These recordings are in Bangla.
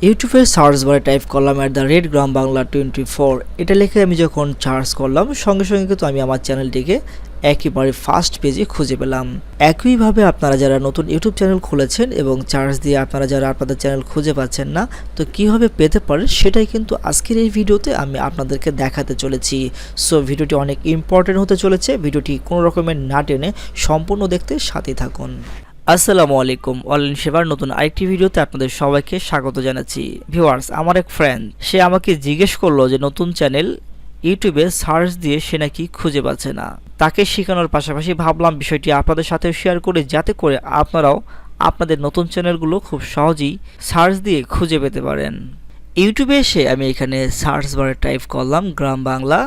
ইউটিউবের সার্চ বারে টাইপ করলাম @গ্রাম বাংলা 24। এটা লিখে আমি যখন সার্চ করলাম সঙ্গে সঙ্গে কিন্তু আমি আমার চ্যানেলটিকে একেবারে ফার্স্ট পেজে খুঁজে পেলাম। একইভাবে আপনারা যারা নতুন ইউটিউব চ্যানেল খুলেছেন এবং সার্চ দিয়ে আপনারা যারা আপনাদের চ্যানেল খুঁজে পাচ্ছেন না, তো কীভাবে পেতে পারেন সেটাই কিন্তু আজকের এই ভিডিওতে আমি আপনাদেরকে দেখাতে চলেছি। সো ভিডিওটি অনেক ইম্পর্টেন্ট হতে চলেছে, ভিডিওটি কোনো রকমের না টেনে সম্পূর্ণ দেখতে সাথে থাকুন। আসসালামু আলাইকুম, অনলাইন সেবার নতুন আরেকটি ভিডিওতে আপনাদের সবাইকে স্বাগত জানাচ্ছি। ভিউয়ার্স, আমার এক ফ্রেন্ড সে আমাকে জিজ্ঞেস করলো যে নতুন চ্যানেল ইউটিউবে সার্চ দিয়ে সে নাকি খুঁজে পাচ্ছে না। তাকে শেখানোর পাশাপাশি ভাবলাম বিষয়টি আপনাদের সাথে শেয়ার করে, যাতে করে আপনারাও আপনাদের নতুন চ্যানেলগুলো খুব সহজেই সার্চ দিয়ে খুঁজে পেতে পারেন। ইউটিউবে এসে আমি এখানে সার্চ বারে টাইপ করলাম গ্রাম বাংলা।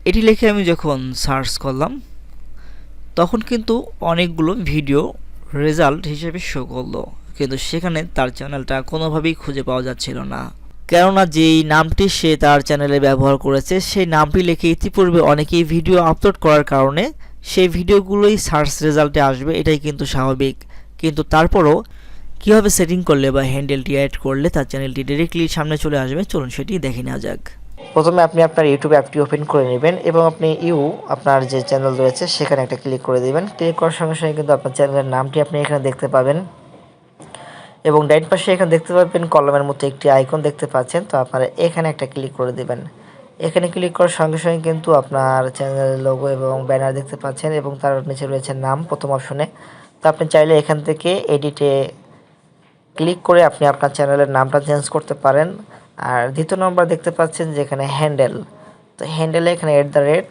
এটি লিখে আমি যখন সার্চ করলাম তখন কিন্তু অনেকগুলো ভিডিও রেজাল্ট হিসেবে শো করলো, কিন্তু সেখানে তার চ্যানেলটা কোনোভাবেই খুঁজে পাওয়া যাচ্ছিল না। কেননা যেই নামটি সে তার চ্যানেলে ব্যবহার করেছে সেই নামটি লিখে ইতিপূর্বে অনেকেই ভিডিও আপলোড করার কারণে সেই ভিডিওগুলোই সার্চ রেজাল্টে আসবে, এটাই কিন্তু স্বাভাবিক। কিন্তু তারপরও কীভাবে সেটিং করলে বা হ্যান্ডেলটি অ্যাড করলে তার চ্যানেলটি ডিরেক্টলি সামনে চলে আসবে, চলুন সেটি দেখে নেওয়া যাক। প্রথমে আপনি আপনার ইউটিউব অ্যাপটি ওপেন করে নেবেন এবং আপনি আপনার যে চ্যানেল রয়েছে সেখানে একটা ক্লিক করে দেবেন। ক্লিক করার সঙ্গে সঙ্গে কিন্তু আপনার চ্যানেলের নামটি আপনি এখানে দেখতে পাবেন এবং ডাইন পাশে এখানে দেখতে পাবেন কলমের মতো একটি আইকন দেখতে পাচ্ছেন, তো আপনারা এখানে একটা ক্লিক করে দেবেন। এখানে ক্লিক করার সঙ্গে সঙ্গে কিন্তু আপনার চ্যানেলের লোগো এবং ব্যানার দেখতে পাচ্ছেন এবং তার নিচে রয়েছে নাম প্রথম অপশনে। তো আপনি চাইলে এখান থেকে এডিটে ক্লিক করে আপনি আপনার চ্যানেলের নামটা চেঞ্জ করতে পারেন। আর দ্বিতীয় নম্বর দেখতে পাচ্ছেন যেখানে হ্যান্ডেল, তো হ্যান্ডেলে এখানে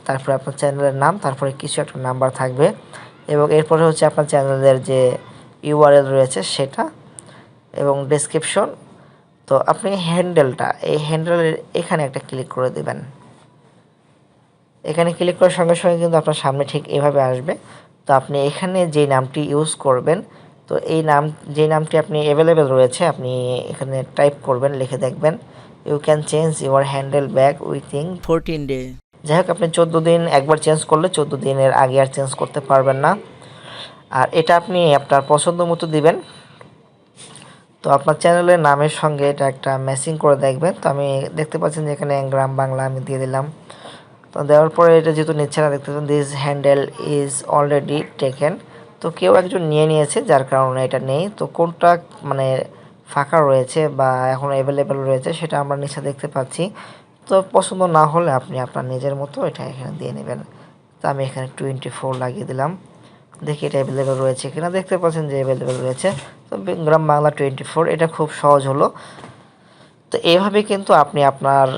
তারপরে আপনার চ্যানেলের নাম, তারপরে কিছু একটা নাম্বার থাকবে এবং এরপরে হচ্ছে আপনার চ্যানেলের যে ইউআরএল রয়েছে সেটা এবং ডেসক্রিপশন। তো আপনি এই হ্যান্ডেলের এখানে একটা ক্লিক করে দেবেন। এখানে ক্লিক করার সঙ্গে সঙ্গে কিন্তু আপনার সামনে ঠিক এভাবে আসবে। তো আপনি এখানে যে নামটি ইউজ করবেন, তো যে নামটি আপনি অ্যাভেলেবেল রয়েছে আপনি এখানে টাইপ করবেন, লিখে দেখবেন you can change your handle back within 14 day. যাই হোক, আপনি 14 দিন একবার চেঞ্জ করলে 14 দিনের আগে আর চেঞ্জ করতে পারবেন না। আর এটা আপনি আপনার পছন্দ মতো দিবেন। তো আপনার চ্যানেলের নামের সঙ্গে এটা একটা ম্যাচিং করে দেখবেন। তো আমি দেখতে পাচ্ছেন যে এখানে গ্রাম বাংলা আমি দিয়ে দিলাম। তো দেওয়ার পরে এটা যেহেতু নিচ্ছে না, দেখতে পাচ্ছেন this handle is already taken. তো কেউ একজন নিয়েছে যার কারণে এটা নেই। তো কোনটা মানে ফাঁকা রয়েছে বা এখন অ্যাভেলেবেল রয়েছে সেটা আমরা নিচে দেখতে পাচ্ছি। তো পছন্দ না হলে আপনি আপনার নিজের মতো এটা এখানে দিয়ে নেবেন। তো আমি এখানে 24 লাগিয়ে দিলাম, দেখি এটা অ্যাভেলেবেল রয়েছে কিনা। দেখতে পাচ্ছেন যে অ্যাভেলেবেল রয়েছে। তো গ্রাম বাংলা 24, এটা খুব সহজ হলো। তো এইভাবে কিন্তু আপনি আপনার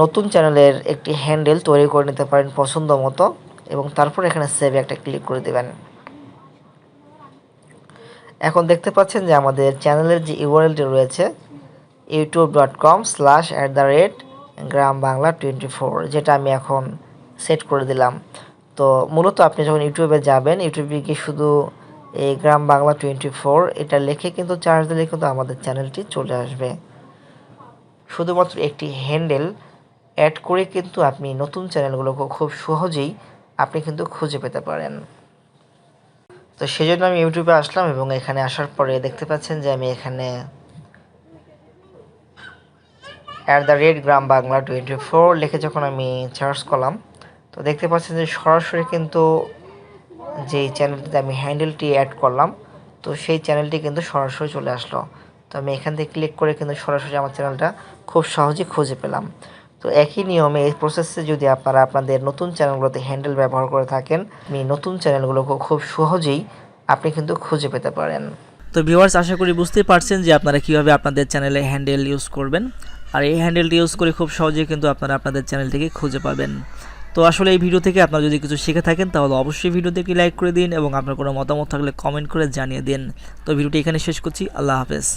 নতুন চ্যানেলের একটি হ্যান্ডেল তৈরি করে নিতে পারেন পছন্দ মতো এবং তারপর এখানে সেভে একটা ক্লিক করে দেবেন। এখন দেখতে পাচ্ছেন যে আমাদের চ্যানেলের যে ইউআরএলটি রয়েছে youtube.com/@grambangla24, যেটা আমি এখন সেট করে দিলাম। তো মূলত আপনি যখন ইউটিউবে যাবেন, ইউটিউবে গিয়ে শুধু এই গ্রাম বাংলা 24 এটা লিখে কিন্তু চার্জ দিলে কিন্তু আমাদের চ্যানেলটি চলে আসবে। শুধুমাত্র একটি হ্যান্ডেল অ্যাড করে কিন্তু আপনি নতুন চ্যানেলগুলোকে খুব সহজেই আপনি কিন্তু খুঁজে পেতে পারেন। তো সেজন্য আমি ইউটিউবে আসলাম এবং এখানে আসার পরে দেখতে পাচ্ছেন যে আমি এখানে @গ্রাম বাংলা 24 লিখে যখন আমি সার্চ করলাম, তো দেখতে পাচ্ছেন যে সরাসরি কিন্তু যেই চ্যানেলটিতে আমি হ্যান্ডেলটি অ্যাড করলাম, তো সেই চ্যানেলটি কিন্তু সরাসরি চলে আসলো। তো আমি এখান থেকে ক্লিক করে কিন্তু সরাসরি আমার চ্যানেলটা খুব সহজেই খুঁজে পেলাম। তো একই নিয়মে এই প্রসেসে যদি আপনারা আপনাদের নতুন চ্যানেলগুলোতে হ্যান্ডেল ব্যবহার করে থাকেন, আপনি নতুন চ্যানেলগুলোকে খুব সহজেই আপনি কিন্তু খুঁজে পেতে পারেন। তো ভিউয়ার্স, আশা করি বুঝতেই পারছেন যে আপনারা কীভাবে আপনাদের চ্যানেলে হ্যান্ডেল ইউজ করবেন। আর এই হ্যান্ডেলটি ইউজ করে খুব সহজেই কিন্তু আপনারা আপনাদের চ্যানেলটিকে খুঁজে পাবেন। তো আসলে এই ভিডিও থেকে আপনারা যদি কিছু শিখে থাকেন তাহলে অবশ্যই ভিডিওতে একটি লাইক করে দিন এবং আপনার কোনো মতামত থাকলে কমেন্ট করে জানিয়ে দিন। তো ভিডিওটি এখানে শেষ করছি। আল্লাহ হাফেজ।